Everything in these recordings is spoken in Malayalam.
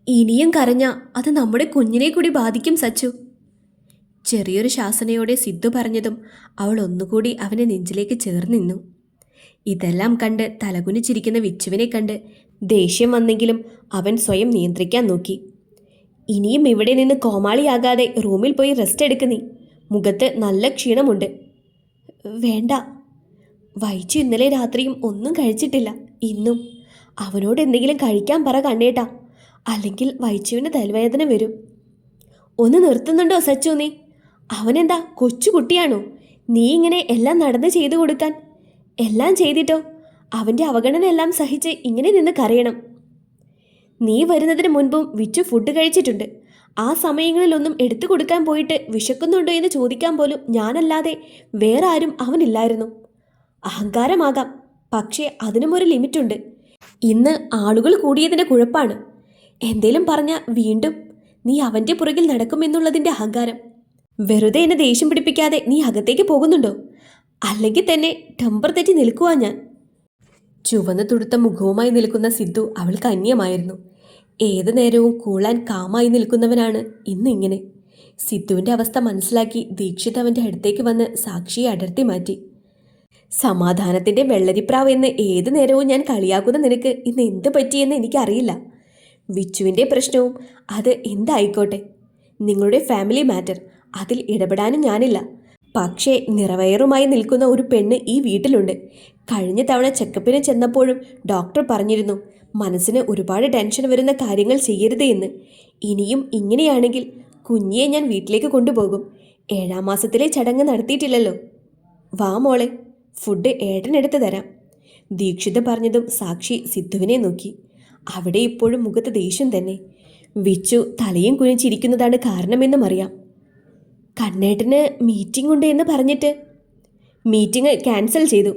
ഇനിയും കരഞ്ഞ അത് നമ്മുടെ കുഞ്ഞിനെ കൂടി ബാധിക്കും സച്ചു. ചെറിയൊരു ശാസനയോടെ സിദ്ധു പറഞ്ഞതും അവൾ ഒന്നുകൂടി അവനെ നെഞ്ചിലേക്ക് ചേർന്ന് നിന്നു. ഇതെല്ലാം കണ്ട് തലകുനിച്ചിരിക്കുന്ന വിച്ചുവിനെ കണ്ട് ദേഷ്യം വന്നെങ്കിലും അവൻ സ്വയം നിയന്ത്രിക്കാൻ നോക്കി. ഇനിയും ഇവിടെ നിന്ന് കോമാളിയാകാതെ റൂമിൽ പോയി റെസ്റ്റ് എടുക്കുന്നീ. മുഖത്ത് നല്ല ക്ഷീണമുണ്ട്. വേണ്ട, വൈച്ചു ഇന്നലെ രാത്രിയും ഒന്നും കഴിച്ചിട്ടില്ല. ഇന്നും അവനോട് എന്തെങ്കിലും കഴിക്കാൻ പറ കണ്ണേട്ടാ, അല്ലെങ്കിൽ വൈച്ചുവിന് തലവേദന വരും. ഒന്ന് നിർത്തുന്നുണ്ടോ സച്ചു നീ? അവനെന്താ കൊച്ചുകുട്ടിയാണോ? നീ ഇങ്ങനെ എല്ലാം നടന്ന് ചെയ്തു കൊടുക്കാൻ? എല്ലാം ചെയ്തിട്ടോ അവൻ്റെ അവഗണന എല്ലാം സഹിച്ച് ഇങ്ങനെ നിന്ന് കരയണം? നീ വരുന്നതിന് മുൻപും വിച്ചു ഫുഡ് കഴിച്ചിട്ടുണ്ട്. ആ സമയങ്ങളിലൊന്നും എടുത്തു കൊടുക്കാൻ പോയിട്ട് വിശക്കുന്നുണ്ടോ എന്ന് ചോദിക്കാൻ പോലും ഞാനല്ലാതെ വേറെ ആരും അവനില്ലായിരുന്നു. അഹങ്കാരമാകാം, പക്ഷേ അതിനും ഒരു ലിമിറ്റുണ്ട്. ഇന്ന് ആളുകൾ കൂടിയതിൻ്റെ കുഴപ്പാണ്. എന്തേലും പറഞ്ഞാൽ വീണ്ടും നീ അവൻ്റെ പുറകിൽ നടക്കുമെന്നുള്ളതിൻ്റെ അഹങ്കാരം. വെറുതെ എന്നെ ദേഷ്യം പിടിപ്പിക്കാതെ നീ അകത്തേക്ക് പോകുന്നുണ്ടോ? അല്ലെങ്കിൽ തന്നെ ടെമ്പർ തെറ്റി നിൽക്കുവാ ഞാൻ. ചുവന്ന തുടുത്ത മുഖവുമായി നിൽക്കുന്ന സിദ്ധു അവൾക്ക് അന്യമായിരുന്നു. ഏതു നേരവും കൂളാൻ കാമായി നിൽക്കുന്നവനാണ് ഇന്നിങ്ങനെ. സിദ്ധുവിൻ്റെ അവസ്ഥ മനസ്സിലാക്കി ദീക്ഷിത് അവൻ്റെ അടുത്തേക്ക് വന്ന് സാക്ഷിയെ അടർത്തി മാറ്റി. സമാധാനത്തിൻ്റെ വെള്ളരിപ്രാവ് എന്ന് ഏതു നേരവും ഞാൻ കളിയാക്കുന്ന നിനക്ക് ഇന്ന് എന്ത് പറ്റിയെന്ന് എനിക്കറിയില്ല. വിച്ചുവിൻ്റെ പ്രശ്നവും അത് എന്തായിക്കോട്ടെ, നിങ്ങളുടെ ഫാമിലി മാറ്റർ, അതിൽ ഇടപെടാനും ഞാനില്ല. പക്ഷേ നിറവയറുമായി നിൽക്കുന്ന ഒരു പെണ്ണ് ഈ വീട്ടിലുണ്ട്. കഴിഞ്ഞ തവണ ചെക്കപ്പിന് ചെന്നപ്പോഴും ഡോക്ടർ പറഞ്ഞിരുന്നു മനസ്സിന് ഒരുപാട് ടെൻഷൻ വരുന്ന കാര്യങ്ങൾ ചെയ്യരുതേ എന്ന്. ഇനിയും ഇങ്ങനെയാണെങ്കിൽ കുഞ്ഞിയെ ഞാൻ വീട്ടിലേക്ക് കൊണ്ടുപോകും. 7ാം മാസത്തിലെ ചടങ്ങ് നടത്തിയിട്ടില്ലല്ലോ. വാ മോളെ, ഫുഡ് ഏട്ടനെടുത്ത് തരാം. ദീക്ഷിത പറഞ്ഞതും സാക്ഷി സിദ്ധുവിനെ നോക്കി. അവിടെ ഇപ്പോഴും മുഖത്ത് ദേഷ്യം തന്നെ. വിച്ചു തലയും കുനിച്ചിരിക്കുന്നതാണ് കാരണമെന്നും അറിയാം. കണ്ണേട്ടന് മീറ്റിംഗ് ഉണ്ട് എന്ന് പറഞ്ഞിട്ട് മീറ്റിംഗ് ക്യാൻസൽ ചെയ്തു.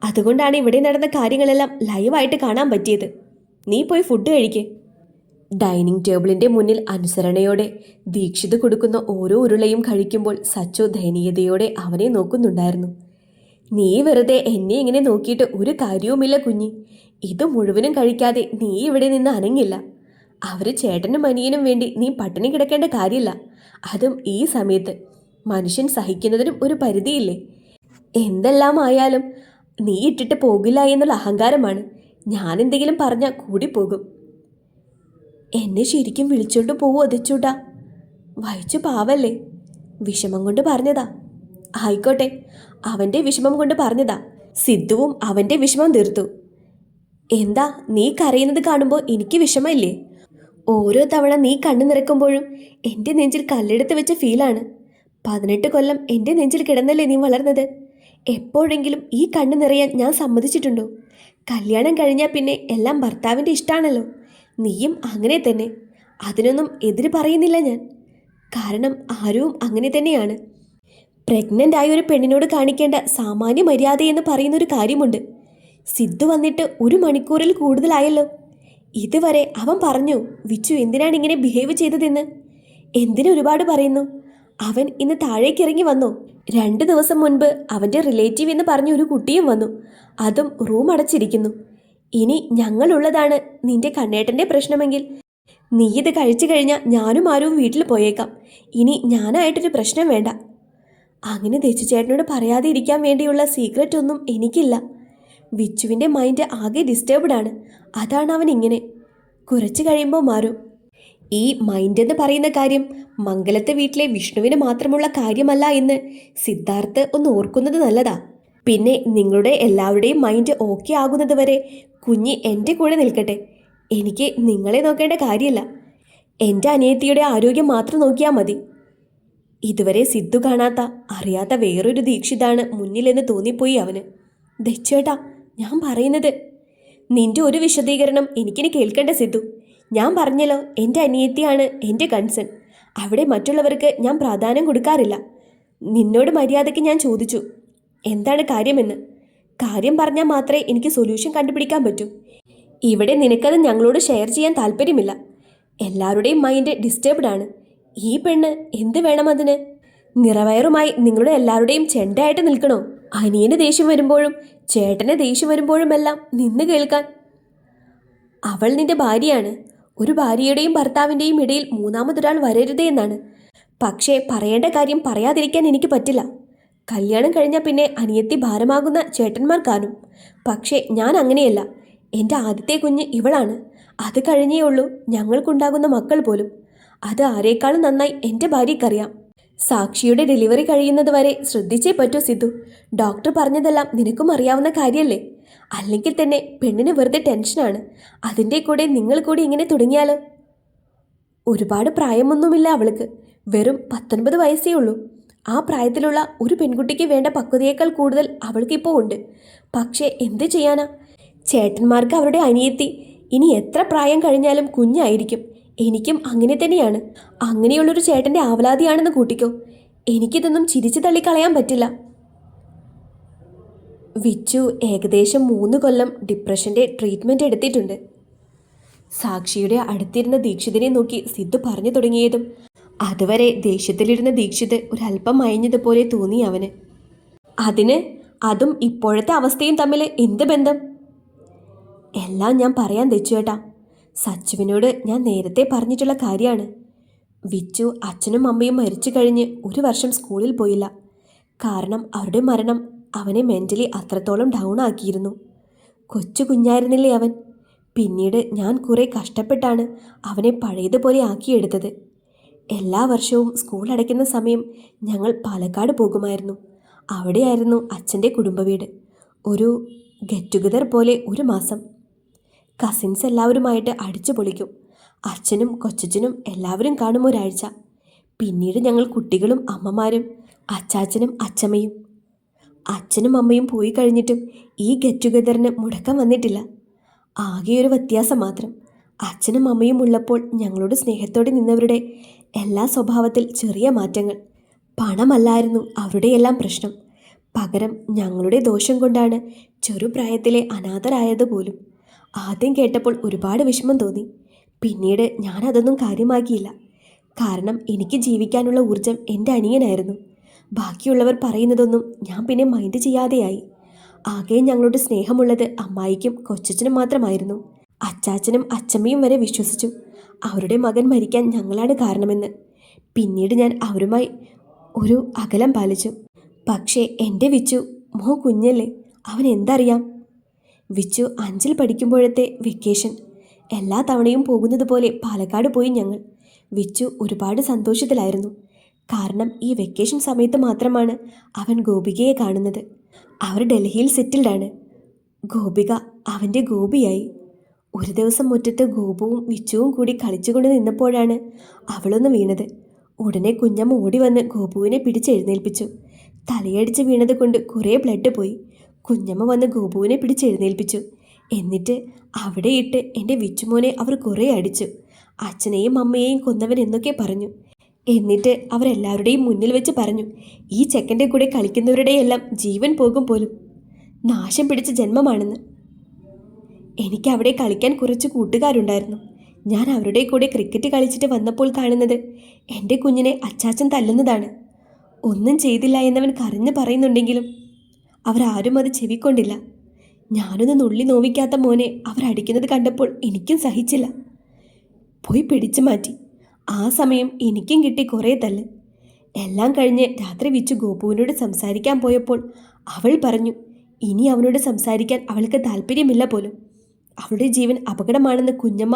അതുകൊണ്ടാണ് ഇവിടെ നടന്ന കാര്യങ്ങളെല്ലാം ലൈവായിട്ട് കാണാൻ പറ്റിയത്. നീ പോയി ഫുഡ് കഴിക്ക്. ഡൈനിങ് ടേബിളിൻ്റെ മുന്നിൽ അനുസരണയോടെ ദീക്ഷിത് കൊടുക്കുന്ന ഓരോ ഉരുളയും കഴിക്കുമ്പോൾ സച്ചു ദയനീയതയോടെ അവനെ നോക്കുന്നുണ്ടായിരുന്നു. നീ വെറുതെ എന്നെ ഇങ്ങനെ നോക്കിയിട്ട് ഒരു കാര്യവുമില്ല കുഞ്ഞി. ഇത് മുഴുവനും കഴിക്കാതെ നീ ഇവിടെ നിന്ന് അനങ്ങില്ല. അവർ ചേട്ടനും അനിയനും വേണ്ടി നീ പട്ടിണി കിടക്കേണ്ട കാര്യമില്ല. അതും ഈ സമയത്ത്. മനുഷ്യൻ സഹിക്കുന്നതിനും ഒരു പരിധിയില്ലേ? എന്തെല്ലാം ആയാലും നീ ഇട്ടിട്ട് പോകില്ല എന്നുള്ള അഹങ്കാരമാണ്. ഞാൻ എന്തെങ്കിലും പറഞ്ഞാൽ കൂടി പോകും. എന്നെ ശരിക്കും വിളിച്ചോണ്ട് പോവോ അതിച്ചൂട്ടാ? വഹിച്ചു പാവല്ലേ, വിഷമം കൊണ്ട് പറഞ്ഞതാ. ആയിക്കോട്ടെ, അവൻ്റെ വിഷമം കൊണ്ട് പറഞ്ഞതാ. സിദ്ധുവും അവൻ്റെ വിഷമം തീർത്തു. എന്താ നീ കരയുന്നത് കാണുമ്പോൾ എനിക്ക് വിഷമമില്ലേ? ഓരോ തവണ നീ കണ്ണു നിറക്കുമ്പോഴും എൻ്റെ നെഞ്ചിൽ കല്ലെടുത്ത് വെച്ച ഫീലാണ്. 18 കൊല്ലം എൻ്റെ നെഞ്ചിൽ കിടന്നല്ലേ നീ വളർന്നത്. എപ്പോഴെങ്കിലും ഈ കണ്ണു നിറയാൻ ഞാൻ സമ്മതിച്ചിട്ടുണ്ടോ? കല്യാണം കഴിഞ്ഞാൽ പിന്നെ എല്ലാം ഭർത്താവിൻ്റെ ഇഷ്ടമാണല്ലോ. നീയും അങ്ങനെ തന്നെ. അതിനൊന്നും എതിര് പറയുന്നില്ല ഞാൻ. കാരണം ആരും അങ്ങനെ തന്നെയാണ്. പ്രഗ്നൻ്റ് ആയ ഒരു പെണ്ണിനോട് കാണിക്കേണ്ട സാമാന്യ മര്യാദയെന്ന് പറയുന്നൊരു കാര്യമുണ്ട്. സിദ്ധു വന്നിട്ട് 1 മണിക്കൂറിൽ കൂടുതലായല്ലോ. ഇതുവരെ അവൻ പറഞ്ഞു വിച്ചു എന്തിനാണ് ഇങ്ങനെ ബിഹേവ് ചെയ്തതെന്ന്. എന്തിനൊരുപാട് പറയുന്നു. അവൻ ഇന്ന് താഴേക്കിറങ്ങി വന്നോ? 2 ദിവസം മുൻപ് അവൻ്റെ റിലേറ്റീവ് എന്ന് പറഞ്ഞ ഒരു കുട്ടിയും വന്നു. അതും റൂം അടച്ചിരിക്കുന്നു. ഇനി ഞങ്ങളുള്ളതാണ് നിന്റെ കണ്ണേട്ടൻ്റെ പ്രശ്നമെങ്കിൽ നീ ഇത് കഴിച്ചു കഴിഞ്ഞാൽ ഞാനും ആരും വീട്ടിൽ പോയേക്കാം. ഇനി ഞാനായിട്ടൊരു പ്രശ്നം വേണ്ട. അങ്ങനെ ദേച്ചുചേട്ടനോട് പറയാതെ ഇരിക്കാൻ വേണ്ടിയുള്ള സീക്രറ്റ് ഒന്നും എനിക്കില്ല. വിച്ചുവിൻ്റെ മൈൻഡ് ആകെ ഡിസ്റ്റർബ്ഡ് ആണ്. അതാണ് അവൻ ഇങ്ങനെ. കുറച്ച് കഴിയുമ്പോൾ മാറും. ഈ മൈൻഡ് എന്ന് പറയുന്ന കാര്യം മംഗലത്തെ വീട്ടിലെ വിഷ്ണുവിന് മാത്രമുള്ള കാര്യമല്ല എന്ന് സിദ്ധാർത്ഥ് ഒന്ന് ഓർക്കുന്നത് നല്ലതാ. പിന്നെ നിങ്ങളുടെ എല്ലാവരുടെയും മൈൻഡ് ഓക്കെ ആകുന്നത് വരെ കുഞ്ഞ് എൻ്റെ കൂടെ നിൽക്കട്ടെ. എനിക്ക് നിങ്ങളെ നോക്കേണ്ട കാര്യമില്ല. എൻ്റെ അനിയത്തിയുടെ ആരോഗ്യം മാത്രം നോക്കിയാൽ മതി. ഇതുവരെ സിദ്ധു കാണാത്ത അറിയാത്ത വേറൊരു ദീക്ഷിതാണ് മുന്നിലെന്ന് തോന്നിപ്പോയി അവന്. ദച്ചേട്ടാ, ഞാൻ പറയുന്നത് നിന്റെ ഒരു വിശദീകരണം എനിക്കിനി കേൾക്കേണ്ട സിദ്ധു. ഞാൻ പറഞ്ഞല്ലോ, എൻ്റെ അനിയത്തിയാണ് എൻ്റെ കൺസേൺ. അവിടെ മറ്റുള്ളവർക്ക് ഞാൻ പ്രാധാന്യം കൊടുക്കാറില്ല. നിന്നോട് മര്യാദയ്ക്ക് ഞാൻ ചോദിച്ചു എന്താണ് കാര്യമെന്ന്. കാര്യം പറഞ്ഞാൽ മാത്രമേ എനിക്ക് സൊല്യൂഷൻ കണ്ടുപിടിക്കാൻ പറ്റൂ. ഇവിടെ നിനക്കത് ഞങ്ങളോട് ഷെയർ ചെയ്യാൻ താല്പര്യമില്ല. എല്ലാവരുടെയും മൈൻഡ് ഡിസ്റ്റർബ്ഡ് ആണ്. ഈ പെണ്ണ് എന്ത് വേണം അതിന്? നിറവയറുമായി നിങ്ങളുടെ എല്ലാവരുടെയും ചെണ്ടയായിട്ട് നിൽക്കണോ? അനിയന് ദേഷ്യം വരുമ്പോഴും ചേട്ടന് ദേഷ്യം വരുമ്പോഴുമെല്ലാം നിന്ന് കേൾക്കാൻ. അവൾ നിന്റെ ഭാര്യയാണ്. ഒരു ഭാര്യയുടെയും ഭർത്താവിൻ്റെയും ഇടയിൽ മൂന്നാമതൊരാൾ വരരുതേ എന്നാണ്. പക്ഷേ പറയേണ്ട കാര്യം പറയാതിരിക്കാൻ എനിക്ക് പറ്റില്ല. കല്യാണം കഴിഞ്ഞാൽ പിന്നെ അനിയത്തി ഭാരമാകുന്ന ചേട്ടന്മാർ കാണും. പക്ഷേ ഞാൻ അങ്ങനെയല്ല. എൻ്റെ ആദ്യത്തെ കുഞ്ഞ് ഇവളാണ്. അത് കഴിഞ്ഞേ ഉള്ളൂ ഞങ്ങൾക്കുണ്ടാകുന്ന മക്കൾ പോലും. അത് ആരേക്കാളും നന്നായി എൻ്റെ ഭാര്യയ്ക്കറിയാം. സാക്ഷിയുടെ ഡെലിവറി കഴിയുന്നത് വരെ ശ്രദ്ധിച്ചേ പറ്റൂ സിദ്ധു. ഡോക്ടർ പറഞ്ഞതെല്ലാം നിനക്കും അറിയാവുന്ന കാര്യമല്ലേ? അല്ലെങ്കിൽ തന്നെ പെണ്ണിന് വെറുതെ ടെൻഷനാണ്. അതിൻ്റെ കൂടെ നിങ്ങൾ കൂടി ഇങ്ങനെ തുടങ്ങിയാലോ? ഒരുപാട് പ്രായമൊന്നുമില്ല അവൾക്ക്. വെറും 19 വയസ്സേ ഉള്ളൂ. ആ പ്രായത്തിലുള്ള ഒരു പെൺകുട്ടിക്ക് വേണ്ട പക്വതയേക്കാൾ കൂടുതൽ അവൾക്കിപ്പോൾ ഉണ്ട്. പക്ഷേ എന്ത് ചെയ്യാനാ? ചേട്ടന്മാർക്ക് അവരുടെ അനിയത്തി ഇനി എത്ര പ്രായം കഴിഞ്ഞാലും കുഞ്ഞായിരിക്കും. എനിക്കും അങ്ങനെ തന്നെയാണ്. അങ്ങനെയുള്ളൊരു ചേട്ടൻ്റെ ആവലാതിയാണെന്ന് കൂട്ടിക്കോ. എനിക്കിതൊന്നും ചിരിച്ചു തള്ളിക്കളയാൻ പറ്റില്ല. വിച്ചു ഏകദേശം 3 കൊല്ലം ഡിപ്രഷൻ്റെ ട്രീറ്റ്മെൻറ്റ് എടുത്തിട്ടുണ്ട്. സാക്ഷിയുടെ അടുത്തിരുന്ന ദീക്ഷിതിനെ നോക്കി സിദ്ധു പറഞ്ഞു തുടങ്ങിയതും അതുവരെ ദേഷ്യത്തിലിരുന്ന ദീക്ഷിത് ഒരല്പം മയഞ്ഞതുപോലെ തോന്നി അവന്. അതും ഇപ്പോഴത്തെ അവസ്ഥയും തമ്മിൽ എന്ത് ബന്ധം? എല്ലാം ഞാൻ പറയാൻ തെച്ചുവേട്ടാ. സച്ചുവിനോട് ഞാൻ നേരത്തെ പറഞ്ഞിട്ടുള്ള കാര്യമാണ്. വിച്ചു അച്ഛനും അമ്മയും മരിച്ചു കഴിഞ്ഞ് 1 വർഷം സ്കൂളിൽ പോയില്ല. കാരണം അവരുടെ മരണം അവനെ മെൻ്റലി അത്രത്തോളം ഡൗൺ ആക്കിയിരുന്നു. കൊച്ചു കുഞ്ഞായിരുന്നില്ലേ അവൻ. പിന്നീട് ഞാൻ കുറേ കഷ്ടപ്പെട്ടാണ് അവനെ പഴയതുപോലെ ആക്കിയെടുത്തത്. എല്ലാ വർഷവും സ്കൂൾ അടയ്ക്കുന്ന സമയം ഞങ്ങൾ പാലക്കാട് പോകുമായിരുന്നു. അവിടെയായിരുന്നു അച്ഛൻ്റെ കുടുംബവീട്. ഒരു ഗെറ്റ് ടുഗദർ പോലെ 1 മാസം. കസിൻസ് എല്ലാവരുമായിട്ട് അടിച്ചു പൊളിക്കും. അച്ഛനും കൊച്ചച്ഛനും എല്ലാവരും കാണും ഒരാഴ്ച. പിന്നീട് ഞങ്ങൾ കുട്ടികളും അമ്മമാരും അച്ചാച്ചനും അച്ചമ്മയും. അച്ഛനും അമ്മയും പോയി കഴിഞ്ഞിട്ടും ഈ ഗെറ്റ് ടുഗദറിന് മുടക്കം വന്നിട്ടില്ല. ആകെ ഒരു വ്യത്യാസം മാത്രം. അച്ഛനും അമ്മയും ഉള്ളപ്പോൾ ഞങ്ങളോട് സ്നേഹത്തോടെ നിന്നവരുടെ എല്ലാ സ്വഭാവത്തിൽ ചെറിയ മാറ്റങ്ങൾ. പണമല്ലായിരുന്നു അവരുടെയെല്ലാം പ്രശ്നം. പകരം ഞങ്ങളുടെ ദോഷം കൊണ്ടാണ് ചെറുപ്രായത്തിലെ അനാഥരായതുപോലും. ആദ്യം കേട്ടപ്പോൾ ഒരുപാട് വിഷമം തോന്നി. പിന്നീട് ഞാനതൊന്നും കാര്യമാക്കിയില്ല. കാരണം എനിക്ക് ജീവിക്കാനുള്ള ഊർജം എൻ്റെ അനിയനായിരുന്നു. ബാക്കിയുള്ളവർ പറയുന്നതൊന്നും ഞാൻ പിന്നെ മൈൻഡ് ചെയ്യാതെയായി. ആകെ ഞങ്ങളോട് സ്നേഹമുള്ളത് അമ്മായിക്കും കൊച്ചച്ഛനും മാത്രമായിരുന്നു. അച്ചാച്ചനും അച്ചമ്മയും വരെ വിശ്വസിച്ചു അവരുടെ മകൻ മരിക്കാൻ ഞങ്ങളാണ് കാരണമെന്ന്. പിന്നീട് ഞാൻ അവരുമായി ഒരു അകലം പാലിച്ചു. പക്ഷേ എൻ്റെ വിച്ചു കുഞ്ഞല്ലേ, അവൻ എന്തറിയാം? വിച്ചു 5ൽ പഠിക്കുമ്പോഴത്തെ വെക്കേഷൻ എല്ലാ തവണയും പോകുന്നത് പോലെ പാലക്കാട് പോയി ഞങ്ങൾ. വിച്ചു ഒരുപാട് സന്തോഷത്തിലായിരുന്നു. കാരണം ഈ വെക്കേഷൻ സമയത്ത് മാത്രമാണ് അവൻ ഗോപികയെ കാണുന്നത്. അവർ ഡൽഹിയിൽ സെറ്റിൽഡാണ്. ഗോപിക അവൻ്റെ ഗോപിയായി. ഒരു ദിവസം മുറ്റത്ത് ഗോപുവും വിച്ചുവും കൂടി കളിച്ചുകൊണ്ട് നിന്നപ്പോഴാണ് അവളൊന്ന് വീണത്. ഉടനെ കുഞ്ഞമ്മ ഓടി വന്ന് ഗോപുവിനെ പിടിച്ചെഴുന്നേൽപ്പിച്ചു. തലയടിച്ച് വീണത് കൊണ്ട് കുറേ ബ്ലഡ് പോയി. കുഞ്ഞമ്മ വന്ന് ഗോപുവിനെ പിടിച്ചെഴുന്നേൽപ്പിച്ചു. എന്നിട്ട് അവിടെ ഇട്ട് എൻ്റെ വിച്ചുമോനെ അവർ കുറേ അടിച്ചു. അച്ഛനെയും അമ്മയെയും കൊന്നവൻ എന്നൊക്കെ പറഞ്ഞു. എന്നിട്ട് അവരെല്ലാവരുടെയും മുന്നിൽ വെച്ച് പറഞ്ഞു, ഈ ചെക്കൻ്റെ കൂടെ കളിക്കുന്നവരുടെയെല്ലാം ജീവൻ പോകും പോലും. നാശം പിടിച്ച ജന്മമാണെന്ന്. എനിക്ക് അവിടെ കളിക്കാൻ കുറച്ച് കൂട്ടുകാരുണ്ടായിരുന്നു. ഞാൻ അവരുടെ കൂടെ ക്രിക്കറ്റ് കളിച്ചിട്ട് വന്നപ്പോൾ കാണുന്നത് എൻ്റെ കുഞ്ഞിനെ അച്ചാച്ചൻ തല്ലുന്നതാണ്. ഒന്നും ചെയ്തില്ല എന്നവൻ കരഞ്ഞു പറയുന്നുണ്ടെങ്കിലും അവരാരും അത് ചെവിക്കൊണ്ടില്ല. ഞാനൊന്ന് നുള്ളി നോവിക്കാത്ത മോനെ അവരടിക്കുന്നത് കണ്ടപ്പോൾ എനിക്കും സഹിച്ചില്ല. പോയി പിടിച്ചു മാറ്റി. ആ സമയം എനിക്കും കിട്ടി കുറേ തല്ല്. എല്ലാം കഴിഞ്ഞ് രാത്രി വിച്ചു ഗോപുവിനോട് സംസാരിക്കാൻ പോയപ്പോൾ അവൾ പറഞ്ഞു ഇനി അവനോട് സംസാരിക്കാൻ അവൾക്ക് താല്പര്യമില്ല പോലും. അവളുടെ ജീവൻ അപകടമാണെന്ന് കുഞ്ഞമ്മ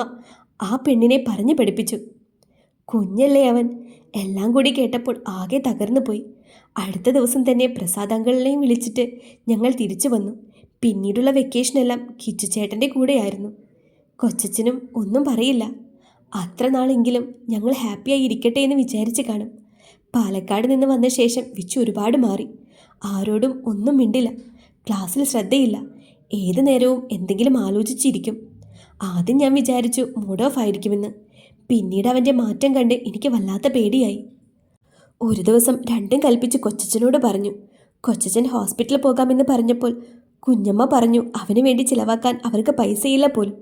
ആ പെണ്ണിനെ പറഞ്ഞു പഠിപ്പിച്ചു. കുഞ്ഞല്ലേ അവൻ. എല്ലാം കൂടി കേട്ടപ്പോൾ ആകെ തകർന്നു പോയി. അടുത്ത ദിവസം തന്നെ പ്രസാദങ്ങളിലെയും വിളിച്ചിട്ട് ഞങ്ങൾ തിരിച്ചു വന്നു. പിന്നീടുള്ള വെക്കേഷനെല്ലാം കിച്ചു ചേട്ടൻ്റെ കൂടെയായിരുന്നു. കൊച്ചച്ഛനും ഒന്നും പറയില്ല. അത്ര നാളെങ്കിലും ഞങ്ങൾ ഹാപ്പിയായി ഇരിക്കട്ടെ എന്ന് വിചാരിച്ച് കാണും. പാലക്കാട് നിന്ന് വന്ന ശേഷം വിച്ചു ഒരുപാട് മാറി. ആരോടും ഒന്നും മിണ്ടില്ല. ക്ലാസ്സിൽ ശ്രദ്ധയില്ല. ഏതു നേരവും എന്തെങ്കിലും ആലോചിച്ചിരിക്കും. ആദ്യം ഞാൻ വിചാരിച്ചു മൂഡ് ഓഫ് ആയിരിക്കുമെന്ന്. പിന്നീട് അവൻ്റെ മാറ്റം കണ്ട് എനിക്ക് വല്ലാത്ത പേടിയായി. ഒരു ദിവസം രണ്ടും കൽപ്പിച്ച് കൊച്ചച്ഛനോട് പറഞ്ഞു. കൊച്ചച്ഛൻ ഹോസ്പിറ്റലിൽ പോകാമെന്ന് പറഞ്ഞപ്പോൾ കുഞ്ഞമ്മ പറഞ്ഞു അവന് വേണ്ടി ചിലവാക്കാൻ അവർക്ക് പൈസയില്ല പോലും.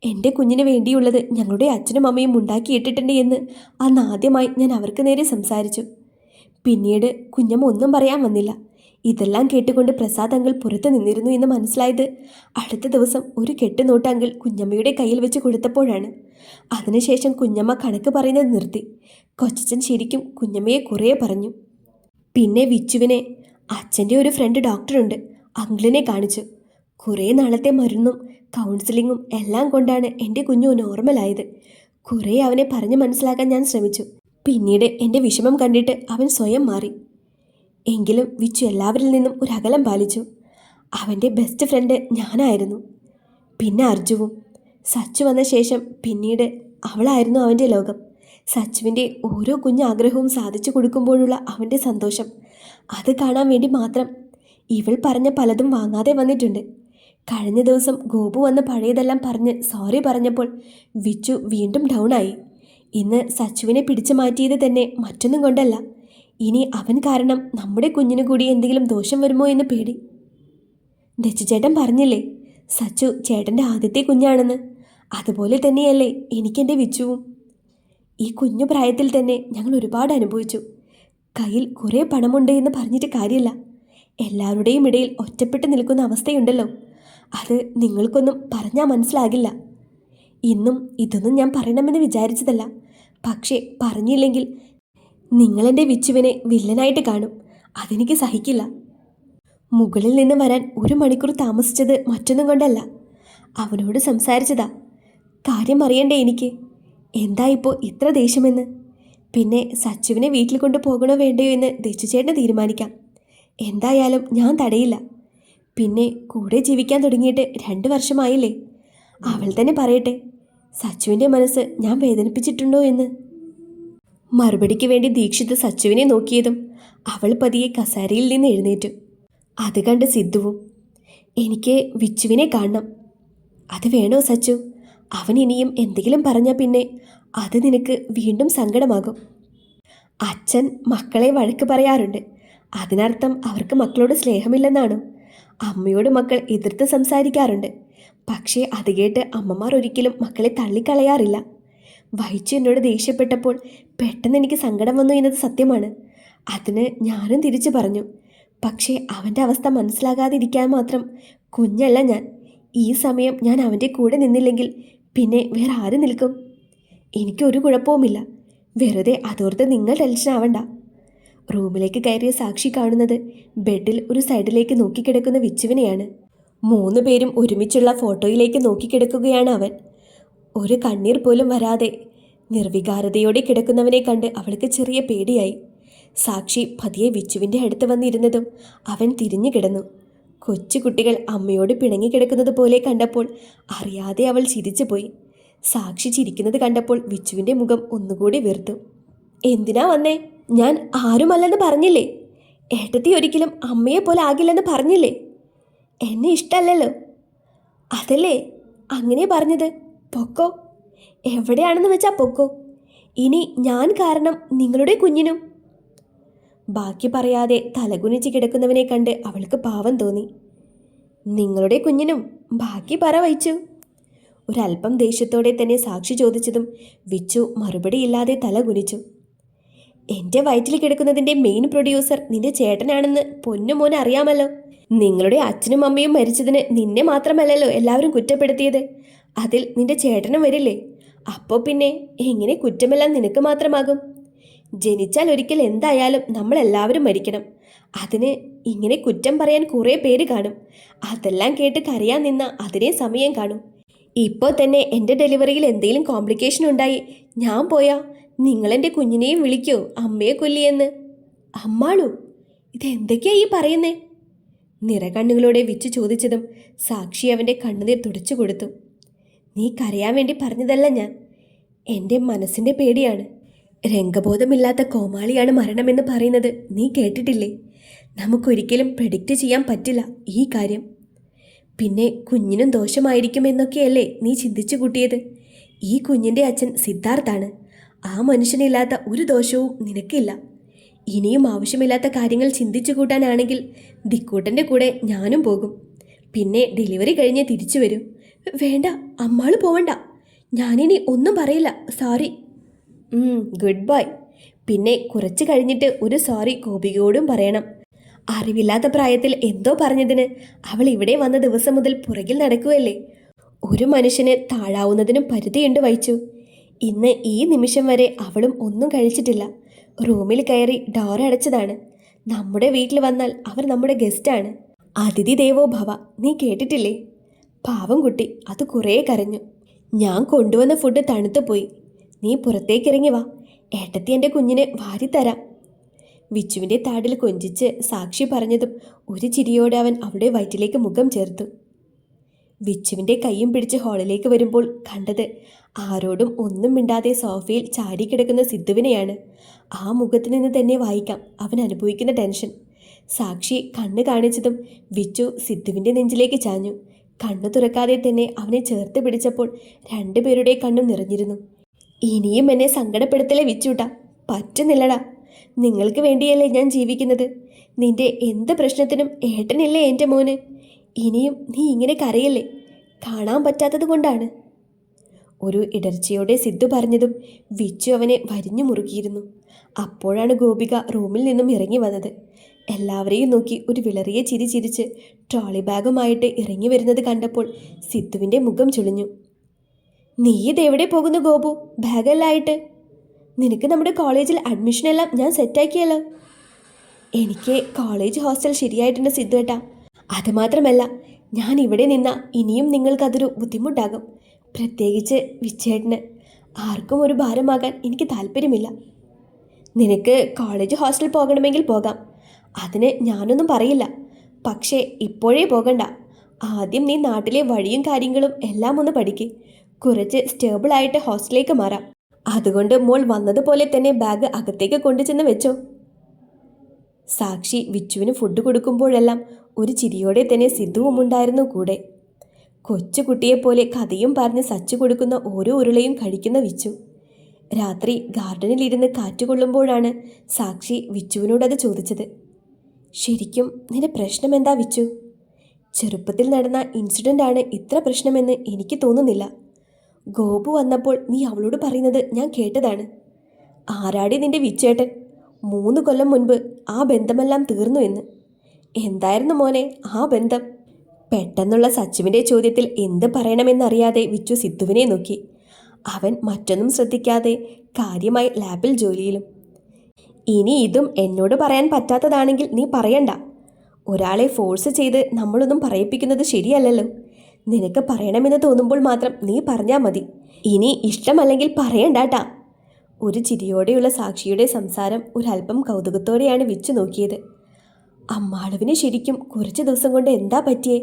എൻ്റെ കുഞ്ഞിന് വേണ്ടിയുള്ളത് ഞങ്ങളുടെ അച്ഛനും അമ്മയും ഉണ്ടാക്കിയിട്ടിട്ടുണ്ട് എന്ന് അന്ന് ആദ്യമായി ഞാൻ അവർക്ക് നേരെ സംസാരിച്ചു. പിന്നീട് കുഞ്ഞമ്മ ഒന്നും പറയാൻ വന്നില്ല. ഇതെല്ലാം കേട്ടുകൊണ്ട് പ്രസാദ് അങ്കിൾ പുറത്തു നിന്നിരുന്നു എന്ന് മനസ്സിലായത് അടുത്ത ദിവസം ഒരു കെട്ടുനോട്ട് അങ്കിൾ കുഞ്ഞമ്മയുടെ കയ്യിൽ വെച്ച് കൊടുത്തപ്പോഴാണ്. അതിനുശേഷം കുഞ്ഞമ്മ കണക്ക് പറയുന്നത് നിർത്തി. കൊച്ചച്ഛൻ ശരിക്കും കുഞ്ഞമ്മയെ കുറേ പറഞ്ഞു. പിന്നെ വിച്ചുവിനെ അച്ഛൻ്റെ ഒരു ഫ്രണ്ട് ഡോക്ടറുണ്ട്, അങ്കിളിനെ കാണിച്ചു. കുറേ നാളത്തെ മരുന്നും കൗൺസിലിങ്ങും എല്ലാം കൊണ്ടാണ് എൻ്റെ കുഞ്ഞു നോർമലായത്. കുറേ അവനെ പറഞ്ഞ് മനസ്സിലാക്കാൻ ഞാൻ ശ്രമിച്ചു. പിന്നീട് എൻ്റെ വിഷമം കണ്ടിട്ട് അവൻ സ്വയം മാറി. എങ്കിലും വിച്ചു എല്ലാവരിൽ നിന്നും ഒരു അകലം പാലിച്ചു. അവൻ്റെ ബെസ്റ്റ് ഫ്രണ്ട് ഞാനായിരുന്നു. പിന്നെ അർജുവും. സച്ചു വന്ന ശേഷം പിന്നീട് അവളായിരുന്നു അവൻ്റെ ലോകം. സച്ചുവിൻ്റെ ഓരോ കുഞ്ഞു ആഗ്രഹവും സാധിച്ചു കൊടുക്കുമ്പോഴുള്ള അവൻ്റെ സന്തോഷം, അത് കാണാൻ വേണ്ടി മാത്രം ഇവൾ പറഞ്ഞ പലതും വാങ്ങാതെ വന്നിട്ടുണ്ട്. കഴിഞ്ഞ ദിവസം ഗോപു വന്ന് പഴയതെല്ലാം പറഞ്ഞ് സോറി പറഞ്ഞപ്പോൾ വിച്ചു വീണ്ടും ഡൗൺ ആയി. ഇന്ന് സച്ചുവിനെ പിടിച്ചു മാറ്റിയത് തന്നെ മറ്റൊന്നും കൊണ്ടല്ല. ഇനി അവൻ കാരണം നമ്മുടെ കുഞ്ഞിനു കൂടി എന്തെങ്കിലും ദോഷം വരുമോ എന്ന് പേടി. ദച്ചുചേട്ടൻ പറഞ്ഞില്ലേ സച്ചു ചേട്ടൻ്റെ ആദ്യത്തെ കുഞ്ഞാണെന്ന്. അതുപോലെ തന്നെയല്ലേ എനിക്കെൻ്റെ വിച്ചുവും. ഈ കുഞ്ഞു പ്രായത്തിൽ തന്നെ ഞങ്ങൾ ഒരുപാട് അനുഭവിച്ചു. കയ്യിൽ കുറേ പണമുണ്ട് എന്ന് പറഞ്ഞിട്ട് കാര്യമില്ല. എല്ലാവരുടെയും ഇടയിൽ ഒറ്റപ്പെട്ട് നിൽക്കുന്ന അവസ്ഥയുണ്ടല്ലോ, അത് നിങ്ങൾക്കൊന്നും പറഞ്ഞാൽ മനസ്സിലാകില്ല. ഇന്നും ഇതൊന്നും ഞാൻ പറയണമെന്ന് വിചാരിച്ചതല്ല. പക്ഷേ പറഞ്ഞില്ലെങ്കിൽ നിങ്ങളെൻ്റെ വിച്ചുവിനെ വില്ലനായിട്ട് കാണും. അതെനിക്ക് സഹിക്കില്ല. മുകളിൽ നിന്ന് വരാൻ 1 മണിക്കൂർ താമസിച്ചത് മറ്റൊന്നും കൊണ്ടല്ല. അവനോട് സംസാരിച്ചതാ. കാര്യം അറിയണ്ടേ എനിക്ക്, എന്താ ഇപ്പോൾ ഇത്ര ദേഷ്യമെന്ന്. പിന്നെ സച്ചുവിനെ വീട്ടിൽ കൊണ്ട് പോകണോ വേണ്ടയോ എന്ന് ദച്ചുചേട്ടന് തീരുമാനിക്കാം. എന്തായാലും ഞാൻ തടയില്ല. പിന്നെ കൂടെ ജീവിക്കാൻ തുടങ്ങിയിട്ട് 2 വർഷമായില്ലേ. അവൾ തന്നെ പറയട്ടെ സച്ചുവിൻ്റെ മനസ്സ് ഞാൻ വേദനിപ്പിച്ചിട്ടുണ്ടോ എന്ന്. മറുപടിക്ക് വേണ്ടി ദീക്ഷിത് സച്ചുവിനെ നോക്കിയതും അവൾ പതിയെ കസാരയിൽ നിന്ന് എഴുന്നേറ്റു. അത് കണ്ട് സിദ്ധുവും. എനിക്ക് വിച്ചുവിനെ കാണണം. അത് വേണോ സച്ചു? അവൻ ഇനിയും എന്തെങ്കിലും പറഞ്ഞാൽ പിന്നെ അത് നിനക്ക് വീണ്ടും സങ്കടമാകും. അച്ഛൻ മക്കളെ വഴക്ക് പറയാറുണ്ട്. അതിനർത്ഥം അവർക്ക് മക്കളോട് സ്നേഹമില്ലെന്നാണോ? അമ്മയോട് മക്കൾ എതിർത്ത് സംസാരിക്കാറുണ്ട്. പക്ഷേ അത് കേട്ട് അമ്മമാർ ഒരിക്കലും മക്കളെ തള്ളിക്കളയാറില്ല. വൈച്ചു എന്നോട് ദേഷ്യപ്പെട്ടപ്പോൾ പെട്ടെന്ന് എനിക്ക് സങ്കടം വന്നു എന്നത് സത്യമാണ്. അതിന് ഞാനും തിരിച്ചു പറഞ്ഞു. പക്ഷേ അവൻ്റെ അവസ്ഥ മനസ്സിലാകാതിരിക്കാൻ മാത്രം കുഞ്ഞല്ല ഞാൻ. ഈ സമയം ഞാൻ അവൻ്റെ കൂടെ നിന്നില്ലെങ്കിൽ പിന്നെ വേറെ ആര് നിൽക്കും? എനിക്കൊരു കുഴപ്പവുമില്ല. വെറുതെ അതോർത്ത് നിങ്ങൾ ടെൻഷൻ ആവണ്ട. റൂമിലേക്ക് കയറിയ സാക്ഷി കാണുന്നത് ബെഡിൽ ഒരു സൈഡിലേക്ക് നോക്കിക്കിടക്കുന്ന വിച്ചുവിനെയാണ്. 3 പേരും ഒരുമിച്ചുള്ള ഫോട്ടോയിലേക്ക് നോക്കിക്കിടക്കുകയാണ് അവൻ. ഒരു കണ്ണീർ പോലും വരാതെ നിർവികാരതയോടെ കിടക്കുന്നവനെ കണ്ട് അവൾക്ക് ചെറിയ പേടിയായി. സാക്ഷി പതിയെ വിച്ചുവിൻ്റെ അടുത്ത് വന്നിരുന്നതും അവൻ തിരിഞ്ഞു കിടന്നു. കൊച്ചുകുട്ടികൾ അമ്മയോട് പിണങ്ങിക്കിടക്കുന്നത് പോലെ കണ്ടപ്പോൾ അറിയാതെ അവൾ ചിരിച്ചുപോയി. സാക്ഷി ചിരിക്കുന്നത് കണ്ടപ്പോൾ വിച്ചുവിൻ്റെ മുഖം ഒന്നുകൂടി വീർത്തു. എന്തിനാ വന്നേ? ഞാൻ ആരുമല്ലെന്ന് പറഞ്ഞില്ലേ? ഏട്ടത്തി ഒരിക്കലും അമ്മയെ പോലെ ആകില്ലെന്ന് പറഞ്ഞില്ലേ? എന്നെ ഇഷ്ടമല്ലല്ലോ. അതല്ലേ അങ്ങനെ പറഞ്ഞത്? പൊക്കോ, എവിടെയാണെന്ന് വെച്ചാൽ പൊക്കോ. ഇനി ഞാൻ കാരണം നിങ്ങളുടെ കുഞ്ഞിനും. ബാക്കി പറയാതെ തലകുനിച്ച് കിടക്കുന്നവനെ കണ്ട് അവൾക്ക് പാവം തോന്നി. നിങ്ങളുടെ കുഞ്ഞിനും ബാക്കി പറ വഹിച്ചു. ഒരല്പം ദേഷ്യത്തോടെ തന്നെ സാക്ഷി ചോദിച്ചതും വിച്ചു മറുപടിയില്ലാതെ തല കുനിച്ചു. എൻ്റെ വയറ്റിൽ കിടക്കുന്നതിൻ്റെ മെയിൻ പ്രൊഡ്യൂസർ നിന്റെ ചേട്ടനാണെന്ന് പൊന്നുമോനെ അറിയാമല്ലോ. നിങ്ങളുടെ അച്ഛനും അമ്മയും മരിച്ചതിന് നിന്നെ മാത്രമല്ലല്ലോ എല്ലാവരും കുറ്റപ്പെടുത്തിയത്. അതിൽ നിന്റെ ചേട്ടനും വരില്ലേ? അപ്പോൾ പിന്നെ എങ്ങനെ കുറ്റമെല്ലാം നിനക്ക് മാത്രമാകും? ജനിച്ചാൽ ഒരിക്കൽ എന്തായാലും നമ്മളെല്ലാവരും മരിക്കണം. അതിന് ഇങ്ങനെ കുറ്റം പറയാൻ കുറേ പേര് കാണും. അതെല്ലാം കേട്ട് കരയാൻ നിന്ന അതിനെ സമയം കാണും. ഇപ്പോൾ തന്നെ എൻ്റെ ഡെലിവറിയിൽ എന്തെങ്കിലും കോംപ്ലിക്കേഷൻ ഉണ്ടായി ഞാൻ പോയാ നിങ്ങളെൻ്റെ കുഞ്ഞിനെയും വിളിക്കോ അമ്മയെ കൊല്ലിയെന്ന്? അമ്മാളു, ഇതെന്തൊക്കെയാ ഈ പറയുന്നേ? നിറകണ്ണുകളോടെ വിച്ചു ചോദിച്ചതും സാക്ഷി അവൻ്റെ കണ്ണുനീർ തുടച്ചു കൊടുത്തു. നീ കരയാൻ വേണ്ടി പറഞ്ഞതല്ല ഞാൻ. എൻ്റെ മനസ്സിൻ്റെ പേടിയാണ്. രംഗബോധമില്ലാത്ത കോമാളിയാണ് മരണമെന്ന് പറയുന്നത് നീ കേട്ടിട്ടില്ലേ? നമുക്കൊരിക്കലും പ്രെഡിക്റ്റ് ചെയ്യാൻ പറ്റില്ല ഈ കാര്യം. പിന്നെ കുഞ്ഞിനും ദോഷമായിരിക്കുമെന്നൊക്കെയല്ലേ നീ ചിന്തിച്ചു കൂട്ടിയത്? ഈ കുഞ്ഞിൻ്റെ അച്ഛൻ സിദ്ധാർത്ഥാണ്. ആ മനുഷ്യനില്ലാത്ത ഒരു ദോഷവും നിനക്കില്ല. ഇനിയും ആവശ്യമില്ലാത്ത കാര്യങ്ങൾ ചിന്തിച്ചു കൂട്ടാനാണെങ്കിൽ ദിക്കൂട്ടൻ്റെ കൂടെ ഞാനും പോകും. പിന്നെ ഡെലിവറി കഴിഞ്ഞ് തിരിച്ചു വരും. വേണ്ട, അമ്മാള് പോവണ്ട. ഞാനിനി ഒന്നും പറയില്ല. സോറി. Good bye. പിന്നെ കുറച്ച് കഴിഞ്ഞിട്ട് ഒരു സോറി ഗോപികയോടും പറയണം. അറിവില്ലാത്ത പ്രായത്തിൽ എന്തോ പറഞ്ഞതിന് അവൾ ഇവിടെ വന്ന ദിവസം മുതൽ പുറകിൽ നടക്കുകയല്ലേ. ഒരു മനുഷ്യന് താഴാവുന്നതിനും പരിധിയുണ്ട് വഹിച്ചു. ഇന്ന് ഈ നിമിഷം വരെ അവളും ഒന്നും കഴിച്ചിട്ടില്ല. റൂമിൽ കയറി ഡോർ അടച്ചതാണ്. നമ്മുടെ വീട്ടിൽ വന്നാൽ അവർ നമ്മുടെ ഗസ്റ്റാണ്. അതിഥി ദേവോ ഭവ, നീ കേട്ടിട്ടില്ലേ? പാവം കുട്ടി അത് കുറേ കരഞ്ഞു. ഞാൻ കൊണ്ടുവന്ന ഫുഡ് തണുത്തുപോയി. നീ പുറത്തേക്കിറങ്ങി വാ, ഏട്ടത്തി എൻ്റെ കുഞ്ഞിനെ വാരിത്തരാം. വിച്ചുവിൻ്റെ താടിൽ കൊഞ്ചിച്ച് സാക്ഷി പറഞ്ഞതും ഒരു ചിരിയോടെ അവൻ അവളുടെ വയറ്റിലേക്ക് മുഖം ചേർത്തു. വിച്ചുവിൻ്റെ കൈയും പിടിച്ച് ഹാളിലേക്ക് വരുമ്പോൾ കണ്ടത് ആരോടും ഒന്നും മിണ്ടാതെ സോഫയിൽ ചാടിക്കിടക്കുന്ന സിദ്ധുവിനെയാണ്. ആ മുഖത്ത് നിന്ന് തന്നെ വായിക്കാം അവൻ അനുഭവിക്കുന്ന ടെൻഷൻ. സാക്ഷി കണ്ണ് കാണിച്ചതും വിച്ചു സിദ്ധുവിൻ്റെ നെഞ്ചിലേക്ക് ചാഞ്ഞു. കണ്ണു തുറക്കാതെ തന്നെ അവനെ ചേർത്ത് പിടിച്ചപ്പോൾ രണ്ടുപേരുടെ കണ്ണും നിറഞ്ഞിരുന്നു. ഇനിയും എന്നെ സങ്കടപ്പെടുത്തലേ വിച്ചൂട്ടാ, പറ്റുന്നില്ലടാ. നിങ്ങൾക്ക് വേണ്ടിയല്ലേ ഞാൻ ജീവിക്കുന്നത്. നിന്റെ എന്ത് പ്രശ്നത്തിനും ഏട്ടനില്ലേ എൻ്റെ മോന്. ഇനിയും നീ ഇങ്ങനെ കരയല്ലേ, കാണാൻ പറ്റാത്തത് കൊണ്ടാണ്. ഒരു ഇടർച്ചയോടെ സിദ്ധു പറഞ്ഞതും വിച്ചു അവനെ വരിഞ്ഞു മുറുകിയിരുന്നു. അപ്പോഴാണ് ഗോപിക റൂമിൽ നിന്നും ഇറങ്ങി വന്നത്. എല്ലാവരെയും നോക്കി ഒരു വിളറിയ ചിരി ചിരിച്ച് ട്രോളി ബാഗുമായിട്ട് ഇറങ്ങി വരുന്നത് കണ്ടപ്പോൾ സിദ്ധുവിൻ്റെ മുഖം ചുളിഞ്ഞു. നീ ഇതെവിടെ പോകുന്നു ഗോപു, ബാഗെല്ലായിട്ട്? നിനക്ക് നമ്മുടെ കോളേജിൽ അഡ്മിഷനെല്ലാം ഞാൻ സെറ്റാക്കിയല്ലോ. എനിക്ക് കോളേജ് ഹോസ്റ്റൽ ശരിയായിട്ടുണ്ട് സിദ്ധുവേട്ടാ. അതുമാത്രമല്ല, ഞാൻ ഇവിടെ നിന്നാൽ ഇനിയും നിങ്ങൾക്കതൊരു ബുദ്ധിമുട്ടാകും. പ്രത്യേകിച്ച് വിച്ചേട്ടന്. ആർക്കും ഒരു ഭാരമാകാൻ എനിക്ക് താല്പര്യമില്ല. നിനക്ക് കോളേജ് ഹോസ്റ്റൽ പോകണമെങ്കിൽ പോകാം, അതിന് ഞാനൊന്നും പറയില്ല. പക്ഷേ ഇപ്പോഴേ പോകണ്ട. ആദ്യം നീ നാട്ടിലെ വഴിയും കാര്യങ്ങളും എല്ലാം ഒന്ന് പഠിക്ക്. കുറച്ച് സ്റ്റേബിളായിട്ട് ഹോസ്റ്റലിലേക്ക് മാറാം. അതുകൊണ്ട് മോൾ വന്നതുപോലെ തന്നെ ബാഗ് അകത്തേക്ക് കൊണ്ടുചെന്ന് വെച്ചോ. സാക്ഷി വിച്ചുവിന് ഫുഡ് കൊടുക്കുമ്പോഴെല്ലാം ഒരു ചിരിയോടെ തന്നെ സിദ്ധുവും ഉണ്ടായിരുന്നു കൂടെ. കൊച്ചുകുട്ടിയെപ്പോലെ കഥയും പറഞ്ഞ് സച്ചു കൊടുക്കുന്ന ഓരോ ഉരുളയും കഴിക്കുന്ന വിച്ചു. രാത്രി ഗാർഡനിലിരുന്ന് കാറ്റുകൊള്ളുമ്പോഴാണ് സാക്ഷി വിച്ചുവിനോടത് ചോദിച്ചത്. ശരിക്കും നിന്റെ പ്രശ്നം എന്താ വിച്ചു? ചെറുപ്പത്തിൽ നടന്ന ഇൻസിഡൻ്റാണ് ഇത്ര പ്രശ്നമെന്ന് എനിക്ക് തോന്നുന്നില്ല. ഗോപു വന്നപ്പോൾ നീ അവളോട് പറയുന്നത് ഞാൻ കേട്ടതാണ്. ആരാടി നിന്റെ വിച്ചേട്ടൻ? 3 കൊല്ലം മുൻപ് ആ ബന്ധമെല്ലാം തീർന്നു എന്ന്. എന്തായിരുന്നു മോനെ ആ ബന്ധം? പെട്ടെന്നുള്ള സച്ചുവിൻ്റെ ചോദ്യത്തിൽ എന്ത് പറയണമെന്നറിയാതെ വിച്ചു സിദ്ധുവിനെ നോക്കി. അവൻ മറ്റൊന്നും ശ്രദ്ധിക്കാതെ കാര്യമായി ലാബിൽ ജോലിയിലും. ഇനി ഇതും എന്നോട് പറയാൻ പറ്റാത്തതാണെങ്കിൽ നീ പറയണ്ട. ഒരാളെ ഫോഴ്സ് ചെയ്ത് നമ്മളൊന്നും പറയിപ്പിക്കുന്നത് ശരിയല്ലല്ലോ. നിനക്ക് പറയണമെന്ന് തോന്നുമ്പോൾ മാത്രം നീ പറഞ്ഞാൽ മതി. ഇനി ഇഷ്ടമല്ലെങ്കിൽ പറയണ്ടാട്ടാ. ഒരു ചിരിയോടെയുള്ള സാക്ഷിയുടെ സംസാരം ഒരല്പം കൗതുകത്തോടെയാണ് വിച്ചു നോക്കിയത്. അമ്മാളുവിന് ശരിക്കും കുറച്ച് ദിവസം കൊണ്ട് എന്താ പറ്റിയേ?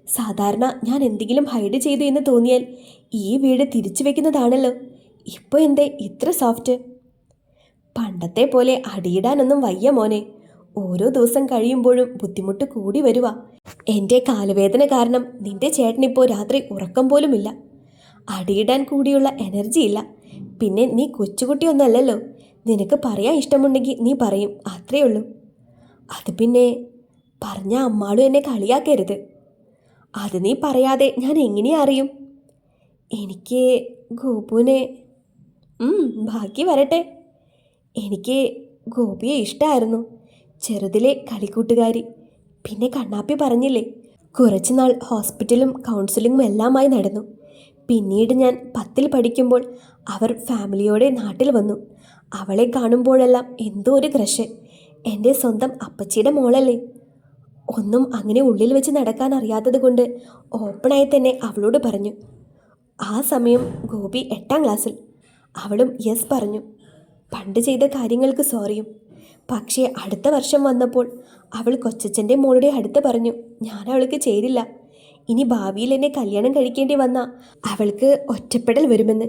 സാധാരണ ഞാൻ എന്തെങ്കിലും ഹൈഡ് ചെയ്തു എന്ന് തോന്നിയാൽ ഈ വീട് തിരിച്ചു വെക്കുന്നതാണല്ലോ. ഇപ്പോൾ എന്തേ ഇത്ര സോഫ്റ്റ്? പണ്ടത്തെ പോലെ അടിയിടാനൊന്നും വയ്യ മോനെ. ഓരോ ദിവസം കഴിയുമ്പോഴും ബുദ്ധിമുട്ട് കൂടി വരുക. എൻ്റെ കാലുവേദന കാരണം നിന്റെ ചേട്ടനിപ്പോൾ രാത്രി ഉറക്കം പോലുമില്ല. അടിയിടാൻ കൂടിയുള്ള എനർജി ഇല്ല. പിന്നെ നീ കൊച്ചുകുട്ടിയൊന്നല്ലല്ലോ. നിനക്ക് പറയാൻ ഇഷ്ടമുണ്ടെങ്കിൽ നീ പറയും, അത്രേ ഉള്ളൂ. അത് പിന്നെ പറഞ്ഞ അമ്മാളും എന്നെ കളിയാക്കരുത്. അത് നീ പറയാതെ ഞാൻ എങ്ങനെയാ അറിയും? എനിക്ക് ഗോപുവിനെ ബാക്കി വരട്ടെ. എനിക്ക് ഗോപിയെ ഇഷ്ടമായിരുന്നു. ചെറുതിലെ കളിക്കൂട്ടുകാരി. പിന്നെ കണ്ണാപ്പി പറഞ്ഞില്ലേ, കുറച്ചുനാൾ ഹോസ്പിറ്റലും കൗൺസിലിങ്ങും എല്ലാമായി നടന്നു. പിന്നീട് ഞാൻ 10ൽ പഠിക്കുമ്പോൾ അവർ ഫാമിലിയോടെ നാട്ടിൽ വന്നു. അവളെ കാണുമ്പോഴെല്ലാം എന്തോ ഒരു ക്രഷ്. എൻ്റെ സ്വന്തം അപ്പച്ചിയുടെ മോളല്ലേ. ഒന്നും അങ്ങനെ ഉള്ളിൽ വെച്ച് നടക്കാൻ അറിയാത്തത് കൊണ്ട് ഓപ്പണായി തന്നെ അവളോട് പറഞ്ഞു. ആ സമയം ഗോപി 8ാം ക്ലാസ്സിൽ. അവളും യെസ് പറഞ്ഞു. പണ്ട് ചെയ്ത കാര്യങ്ങൾക്ക് സോറിയും. പക്ഷേ അടുത്ത വർഷം വന്നപ്പോൾ അവൾ കൊച്ചച്ഛൻ്റെ മോളുടെ അടുത്ത് പറഞ്ഞു, ഞാൻ അവൾക്ക് ചേരില്ല. ഇനി ഭാവിയിൽ എന്നെ കല്യാണം കഴിക്കേണ്ടി വന്നാൽ അവൾക്ക് ഒറ്റപ്പെടൽ വരുമെന്ന്.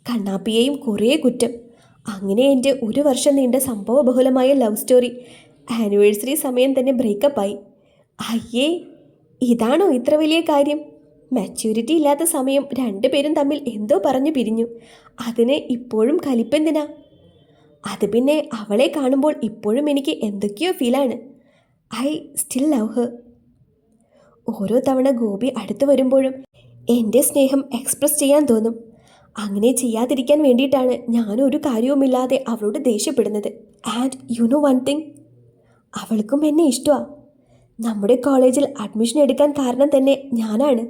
കണ്ണാപ്പിയെയും കുറേ കുറ്റം. അങ്ങനെ എൻ്റെ 1 വർഷം നീണ്ട സംഭവബഹുലമായ ലവ് സ്റ്റോറി ആനിവേഴ്സറി സമയം തന്നെ ബ്രേക്കപ്പായി. അയ്യേ, ഇതാണോ ഇത്ര വലിയ കാര്യം? മാച്യൂരിറ്റി ഇല്ലാത്ത സമയം 2 പേരും തമ്മിൽ എന്തോ പറഞ്ഞു പിരിഞ്ഞു. അതിന് ഇപ്പോഴും കലിപ്പെന്തിനാ? അത് പിന്നെ അവളെ കാണുമ്പോൾ ഇപ്പോഴും എനിക്ക് എന്തൊക്കെയോ ഫീലാണ്. I still love her. ഓരോ തവണ ഗോപി അടുത്ത് വരുമ്പോഴും എൻ്റെ സ്നേഹം എക്സ്പ്രസ് ചെയ്യാൻ തോന്നും. അങ്ങനെ ചെയ്യാതിരിക്കാൻ വേണ്ടിയിട്ടാണ് ഞാനൊരു കാര്യവുമില്ലാതെ അവളോട് ദേഷ്യപ്പെടുന്നത്. And you know one thing, അവൾക്കും എന്നെ ഇഷ്ടമാണ്. നമ്മുടെ കോളേജിൽ അഡ്മിഷൻ എടുക്കാൻ കാരണം തന്നെ ഞാനാണ്.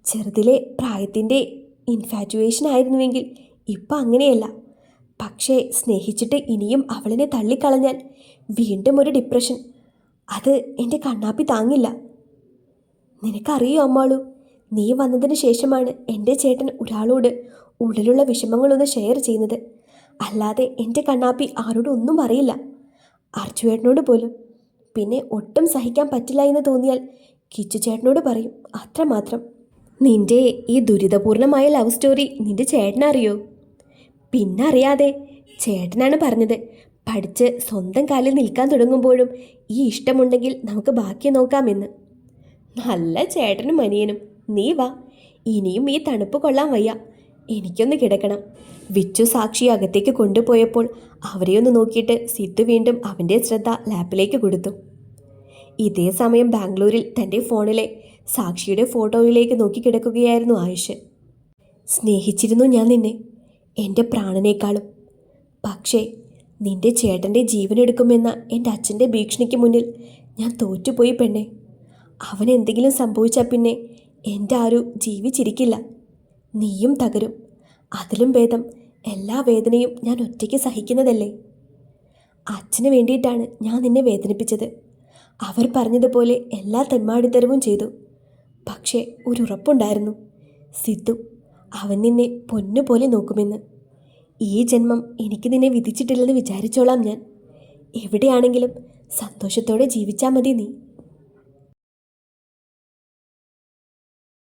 ചെറുതിലെ പ്രായത്തിൻ്റെ ഇൻഫാറ്റുവേഷൻ ആയിരുന്നുവെങ്കിൽ ഇപ്പം അങ്ങനെയല്ല. പക്ഷേ സ്നേഹിച്ചിട്ട് ഇനിയും അവളിനെ തള്ളിക്കളഞ്ഞാൽ വീണ്ടും ഒരു ഡിപ്രഷൻ. അത് എൻ്റെ കണ്ണാപ്പി താങ്ങില്ല. നിനക്കറിയോ അമ്മാളു, നീ വന്നതിന് ശേഷമാണ് എൻ്റെ ചേട്ടൻ ഒരാളോട് ഉള്ളിലുള്ള വിഷമങ്ങളൊന്ന് ഷെയർ ചെയ്യുന്നത്. അല്ലാതെ എൻ്റെ കണ്ണാപ്പി ആരോടും ഒന്നും പറയില്ല, അർജുവേട്ടനോട് പോലും. പിന്നെ ഒട്ടും സഹിക്കാൻ പറ്റില്ല എന്ന് തോന്നിയാൽ കിച്ചു ചേട്ടനോട് പറയും, അത്രമാത്രം. നിന്റെ ഈ ദുരിതപൂർണമായ ലവ് സ്റ്റോറി നിന്റെ ചേട്ടനറിയോ? പിന്നെ അറിയാതെ, ചേട്ടനാണ് പറഞ്ഞത് പഠിച്ച് സ്വന്തം കാലിൽ നിൽക്കാൻ തുടങ്ങുമ്പോഴും ഈ ഇഷ്ടമുണ്ടെങ്കിൽ നമുക്ക് ബാക്കി നോക്കാമെന്ന്. നല്ല ചേട്ടനും അനിയനും. നീ വാ, ഇനിയും ഈ തണുപ്പ് കൊള്ളാൻ വയ്യ, എനിക്കൊന്ന് കിടക്കണം. വിച്ചു സാക്ഷി അകത്തേക്ക് കൊണ്ടുപോയപ്പോൾ അവരെയൊന്ന് നോക്കിയിട്ട് സിദ്ധു വീണ്ടും അവൻ്റെ ശ്രദ്ധ ലാപ്പിലേക്ക് കൊടുത്തു. ഇതേ സമയം ബാംഗ്ലൂരിൽ തൻ്റെ ഫോണിലെ സാക്ഷിയുടെ ഫോട്ടോയിലേക്ക് നോക്കിക്കിടക്കുകയായിരുന്നു ആയുഷ്. സ്നേഹിച്ചിരുന്നു ഞാൻ നിന്നെ, എൻ്റെ പ്രാണനേക്കാളും. പക്ഷേ നിന്റെ ചേട്ടൻ്റെ ജീവനെടുക്കുമെന്ന എൻ്റെ അച്ഛൻ്റെ ഭീഷണിക്ക് മുന്നിൽ ഞാൻ തോറ്റുപോയി പെണ്ണെ. അവനെന്തെങ്കിലും സംഭവിച്ചാൽ പിന്നെ എൻ്റെ ആരും ജീവിച്ചിരിക്കില്ല. നീയും തകരും. അതിലും ഭേദം എല്ലാ വേദനയും ഞാൻ ഒറ്റയ്ക്ക് സഹിക്കുന്നതല്ലേ. അച്ഛന് വേണ്ടിയിട്ടാണ് ഞാൻ നിന്നെ വേദനിപ്പിച്ചത്. അവർ പറഞ്ഞതുപോലെ എല്ലാ തെമ്മാടിത്തരവും ചെയ്തു. പക്ഷേ ഒരു ഉറപ്പുണ്ടായിരുന്നു, സിദ്ധു, അവൻ നിന്നെ പൊന്നുപോലെ നോക്കുമെന്ന്. ഈ ജന്മം എനിക്ക് നിന്നെ വിധിച്ചിട്ടില്ലെന്ന് വിചാരിച്ചോളാം ഞാൻ. എവിടെയാണെങ്കിലും സന്തോഷത്തോടെ ജീവിച്ചാൽ മതി നീ.